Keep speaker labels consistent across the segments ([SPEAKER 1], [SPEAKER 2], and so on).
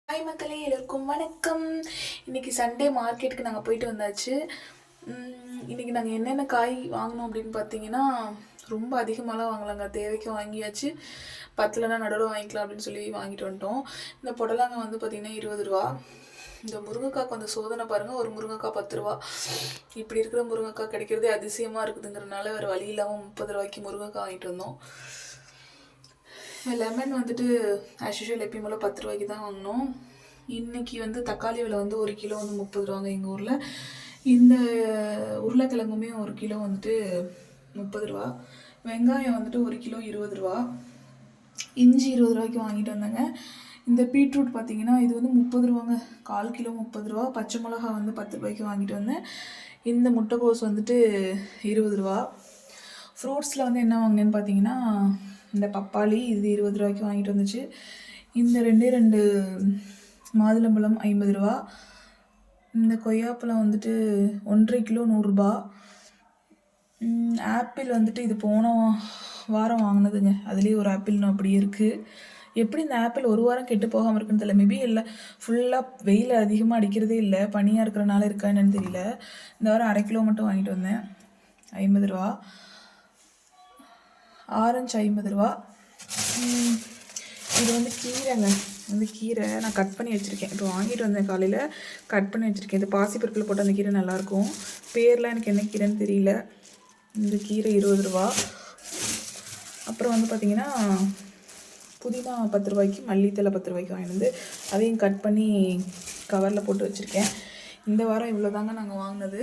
[SPEAKER 1] Hi மக்களே, எல்லோருக்கும் வணக்கம். இன்றைக்கி சண்டே மார்க்கெட்டுக்கு நாங்கள் போயிட்டு வந்தாச்சு. இன்றைக்கி நாங்கள் என்னென்ன காய் வாங்கினோம் அப்படின்னு பார்த்தீங்கன்னா, ரொம்ப அதிகமாகலாம் வாங்கலாங்க. தேவைக்கு வாங்கியாச்சு, பத்தலைனா நடுவில் வாங்கிக்கலாம் அப்படின்னு சொல்லி வாங்கிட்டு வந்துட்டோம். இந்த புடலங்காய் வந்து பார்த்திங்கன்னா 20 ரூபா. இந்த முருங்கைக்காய்க்கு வந்து சோதனை பாருங்கள், ஒரு முருங்கைக்காய் 10 ரூபா. இப்படி இருக்கிற முருங்கைக்காய் கிடைக்கிறதே அதிசயமாக இருக்குதுங்கிறதுனால வேறு வழி இல்லாமல் 30 ரூபாய்க்கு முருங்கைக்காய் வாங்கிட்டு வந்தோம். லெமன் வந்துட்டு ஆஸ் யூஷுவல் எப்பயும் போல் 10 ரூபாய்க்கு தான் வாங்கினோம். இன்றைக்கி வந்து தக்காளி விலை வந்து 1 கிலோ வந்து 30 ரூபாங்க எங்கள் ஊரில். இந்த உருளைக்கிழங்குமே 1 கிலோ வந்துட்டு 30 ரூபா. வெங்காயம் வந்துட்டு 1 கிலோ 20 ரூபா. இஞ்சி 20 ரூபாய்க்கு வாங்கிட்டு வந்தேங்க. இந்த பீட்ரூட் பார்த்திங்கன்னா இது வந்து 30 ரூபாங்க, 1/4 கிலோ 30 ரூபா. பச்சை மிளகா வந்து 10 ரூபாய்க்கு வாங்கிட்டு வந்தேன். இந்த முட்டைக்கோஸ் வந்துட்டு 20 ரூபா. ஃப்ரூட்ஸில் வந்து என்ன வாங்கினேன்னு பார்த்தீங்கன்னா, இந்த பப்பாளி இது 20 ரூபாய்க்கு வாங்கிட்டு வந்துச்சு. இந்த 2 மாதுளம்பழம் 50 ரூபா. இந்த கொய்யாப்பழம் வந்துட்டு 1.5 கிலோ 100 ரூபா. ஆப்பிள் வந்துட்டு இது போன வாரம் வாங்கினதுங்க. அதுலேயே ஒரு ஆப்பிள் இன்னும் அப்படியே இருக்குது. எப்படி இந்த ஆப்பிள் ஒரு வாரம் கெட்டு போகாமல் இருக்குன்னு தெரியல. மேபி இல்லை, ஃபுல்லாக வெயில் அதிகமாக அடிக்கிறதே இல்லை, பனியாக இருக்கிறனால இருக்கா என்னன்னு தெரியல. இந்த வாரம் 1/2 கிலோ மட்டும் வாங்கிட்டு வந்தேன், 50 ரூபா. ஆரஞ்சு 50 ரூபா. இது வந்து கீரைங்க. வந்து கீரை நான் கட் பண்ணி வச்சுருக்கேன். இப்போ வாங்கிட்டு வந்தேன், காலையில் கட் பண்ணி வச்சுருக்கேன். இந்த பாசிப்பருப்பில் போட்டு அந்த கீரை நல்லாயிருக்கும். பேர்லாம் எனக்கு என்ன கீரைன்னு தெரியல. இந்த கீரை 20 ரூபா. அப்புறம் வந்து பார்த்திங்கன்னா புதினா 10 ரூபாய்க்கு, மல்லித்தலை 10 ரூபாய்க்கு வாங்கிட்டு வந்து அதையும் கட் பண்ணி கவரில் போட்டு வச்சுருக்கேன். இந்த வாரம் இவ்வளோ தாங்க நாங்கள் வாங்கினது.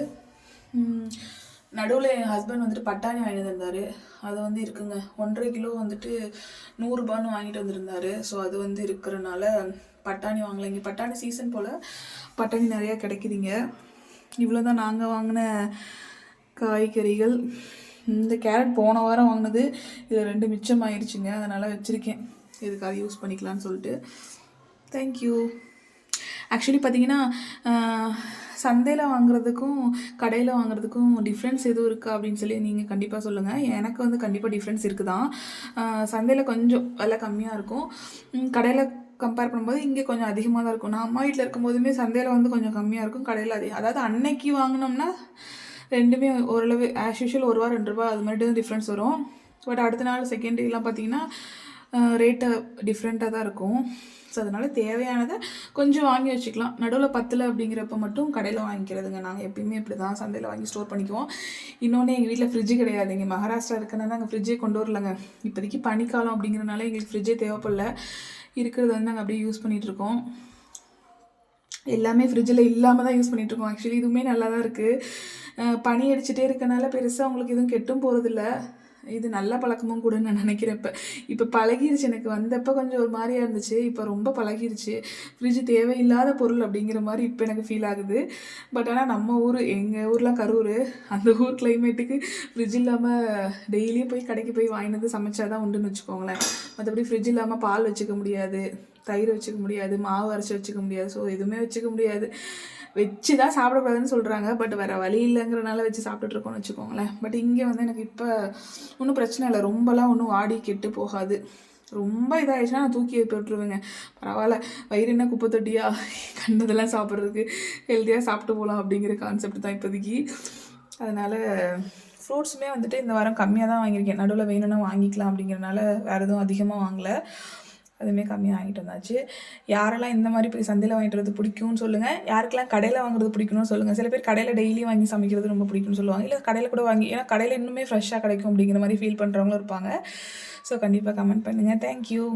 [SPEAKER 1] நடுவில் என் ஹஸ்பண்ட் வந்துட்டு பட்டாணி வாங்கிட்டு வந்தார். அது வந்து இருக்குங்க, 1.5 கிலோ வந்துட்டு 100 ரூபான்னு வாங்கிட்டு வந்திருந்தார். ஸோ அது வந்து இருக்கிறனால பட்டாணி வாங்கலை. இங்கே பட்டாணி சீசன் போல் பட்டாணி நிறையா கிடைக்குதுங்க. இவ்வளோ தான் நாங்கள் வாங்கின காய்கறிகள். இந்த கேரட் போன வாரம் வாங்கினது, இது 2 மிச்சம் ஆயிடுச்சுங்க. அதனால் வச்சுருக்கேன், இதுக்காக யூஸ் பண்ணிக்கலான்னு சொல்லிட்டு. தேங்க்யூ. ஆக்சுவலி பார்த்திங்கன்னா, சந்தையில் வாங்குறதுக்கும் கடையில் வாங்குறதுக்கும் டிஃப்ரென்ஸ் எதுவும் இருக்கா அப்படின்னு சொல்லி நீங்கள் கண்டிப்பாக சொல்லுங்கள். எனக்கு வந்து கண்டிப்பாக டிஃப்ரென்ஸ் இருக்குது தான். சந்தையில் கொஞ்சம் விலை கம்மியாக இருக்கும், கடையில் கம்பேர் பண்ணும்போது இங்கே கொஞ்சம் அதிகமாக தான் இருக்கும். நான் அம்மா வீட்டில் இருக்கும்போதுமே சந்தையில் வந்து கொஞ்சம் கம்மியாக இருக்கும், கடையில் அதிகம். அதாவது அன்னைக்கு வாங்கினோம்னா ரெண்டுமே ஓரளவு ஆஸ் யூஷுவல் 1 ரூபா 2 ரூபா அது மாதிரி டிஃப்ரென்ஸ் வரும். பட் அடுத்த நாள் செகண்ட் டேலாம் பார்த்திங்கன்னா ரேட்டு டிஃப்ரெண்ட்டாக தான் இருக்கும். ஸோ அதனால் தேவையானதை கொஞ்சம் வாங்கி வச்சுக்கலாம். நடுவில் பத்தலை அப்படிங்கிறப்ப மட்டும் கடையில் வாங்கிக்கிறதுங்க. நாங்கள் எப்பயுமே இப்படி தான் சந்தையில் வாங்கி ஸ்டோர் பண்ணிக்குவோம். இன்னொன்று எங்கள் வீட்டில் ஃப்ரிட்ஜு கிடையாது. இங்கே மகாராஷ்டிரா இருக்குன்னா நாங்கள் ஃப்ரிட்ஜே கொண்டு வரலங்க. இப்போதைக்கு பனிக்காலம் அப்படிங்கிறனால எங்களுக்கு ஃப்ரிட்ஜே தேவைப்படல. இருக்கிறது வந்து நாங்கள் அப்படியே யூஸ் பண்ணிகிட்ருக்கோம். எல்லாமே ஃப்ரிட்ஜில் இல்லாமல் தான் யூஸ் பண்ணிகிட்ருக்கோம். ஆக்சுவலி இதுவுமே நல்லா தான் இருக்குது. பனி அடிச்சுட்டே இருக்கனால பெருசாக உங்களுக்கு எதுவும் கெட்டும் போகிறதில்ல. இது நல்ல பழக்கமும் கூடன்னு நான் நினைக்கிறேன். இப்போ பழகிருச்சு. எனக்கு வந்தப்போ கொஞ்சம் ஒரு மாதிரியாக இருந்துச்சு, இப்போ ரொம்ப பழகிருச்சு. ஃப்ரிட்ஜ் தேவையில்லாத பொருள் அப்படிங்கிற மாதிரி இப்போ எனக்கு ஃபீல் ஆகுது. பட் ஆனால் நம்ம ஊர், எங்கள் ஊர்லாம் கரூர், அந்த ஊர் கிளைமேட்டுக்கு ஃப்ரிட்ஜ் இல்லாமல் டெய்லியும் போய் கடைக்கு போய் வாங்கினது சமைச்சா தான் உண்டுன்னு வச்சுக்கோங்களேன். மற்றபடி ஃப்ரிட்ஜ் இல்லாமல் பால் வச்சுக்க முடியாது, தயிர் வச்சுக்க முடியாது, மாவு அரைச்சி வச்சுக்க முடியாது. ஸோ எதுவுமே வச்சுக்க முடியாது. வச்சு தான் சாப்பிடக்கூடாதுன்னு சொல்கிறாங்க, பட் வேறு வழி இல்லைங்கிறனால வச்சு சாப்பிட்டுட்ருக்கோன்னு வச்சுக்கோங்களேன். பட் இங்கே வந்து எனக்கு இப்போ ஒன்றும் பிரச்சனை இல்லை, ரொம்பலாம் ஒன்றும் வாடி கெட்டு போகாது. ரொம்ப இதாகிடுச்சுன்னா நான் தூக்கி போட்டுருவேங்க. பரவாயில்ல, வயிறு என்ன குப்பை தொட்டியா, கண்டதெல்லாம் சாப்பிட்றதுக்கு ஹெல்த்தியாக சாப்பிட்டு போகலாம் அப்படிங்கிற கான்செப்ட் தான் இப்போதைக்கு. அதனால் ஃப்ரூட்ஸுமே வந்துட்டு இந்த வாரம் கம்மியாக தான் வாங்கியிருக்கேன். நடுவில் வேணும்னா வாங்கிக்கலாம் அப்படிங்கிறனால வேறு எதுவும் அதிகமாக வாங்கலை, அதுவுமே கம்மியாக வாங்கிட்டு வந்தாச்சு. யாரெல்லாம் இந்த மாதிரி போய் சந்தையில் வாங்கிட்டு வரது பிடிக்கும்னு சொல்லுங்கள். யாருக்கெல்லாம் கடையில் வாங்குறது பிடிக்கணும்னு சொல்லுங்கள். சில பேர் கடையில் டெய்லி வாங்கி சமைக்கிறது ரொம்ப பிடிக்கும்னு சொல்லுவாங்க. இல்லை கடையில் கூட வாங்கி, ஏன்னா கடையில் இன்னுமே ஃப்ரெஷ்ஷாக கிடைக்கும் அப்படிங்கிற மாதிரி ஃபீல் பண்ணுறவங்களும் இருப்பாங்க. ஸோ கண்டிப்பாக கமெண்ட் பண்ணுங்கள். தேங்க்யூ.